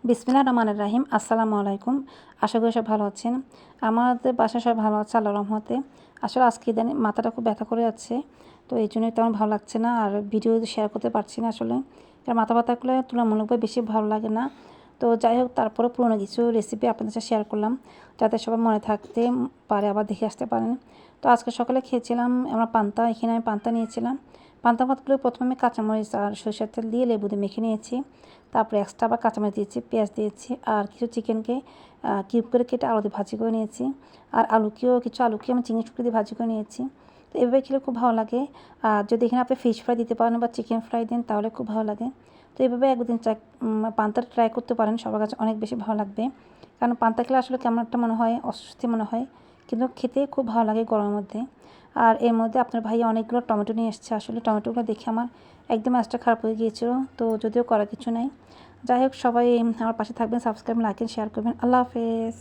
বিসমিল্লাহির রহমানির রহিম। আসসালামু আলাইকুম। আশা করি সব ভালো আছেন। আমাদের বাসায় সব ভালো আছে আল্লাহর রহমতে। আসলে আজকে ইদানিং মাথাটা খুব ব্যথা করে যাচ্ছে, তো এই জন্যই তেমন ভালো লাগছে না, আর ভিডিও শেয়ার করতে পারছি না আসলে, কারণ মাথা ব্যথা করলে তুলনামূলকভাবে বেশি ভালো লাগে না। তো যাই হোক, তারপরে পুরোনো কিছু রেসিপি আপনাদের সাথে শেয়ার করলাম, যাতে সবাই মনে থাকতে পারে, আবার দেখে আসতে পারেন। তো আজকে সকালে খেয়েছিলাম আমরা পান্তা। এখানে আমি পান্তা নিয়েছিলাম। পান্তা ভাতগুলো প্রথমে আমি কাঁচামরিচ আর সরিষার তেল দিয়ে লেবু দিয়ে মেখে নিয়েছি। তারপরে এক্সট্রা আবার কাঁচামরিচ দিয়েছি, পেঁয়াজ দিয়েছি, আর কিছু চিকেনকে কিউব করে কেটে আলু দিয়ে ভাজি করে নিয়েছি। আর কিছু আলুকে আমি চিংড়ি টুকরো দিয়ে ভাজি করে নিয়েছি। তো এভাবে খেলে খুব ভালো লাগে। আর যদি এখানে আপনি ফিশ ফ্রাই দিতে পারেন বা চিকেন ফ্রাই দেন, তাহলে খুব ভালো লাগে। তো এভাবে একদিন পান্তাটা ট্রাই করতে পারেন, সবার কাছে অনেক বেশি ভালো লাগবে। কারণ পান্তা খেলে আসলে কেমন একটা মনে হয়, অস্বস্তি মনে হয়, কিন্তু খেতে খুব ভালো লাগে গরমের মধ্যে। আর এর মধ্যে আপনার ভাই অনেকগুলো টমেটো নিয়ে এসেছে। আসলে টমেটোগুলো দেখে আমার একদম মাছটা খারাপ হয়ে গিয়েছিল, তো যদিও করার কিছু নাই। যাই হোক, সবাই আমার পাশে থাকবেন, সাবস্ক্রাইব, লাইক, শেয়ার করবেন। আল্লাহ হাফেজ।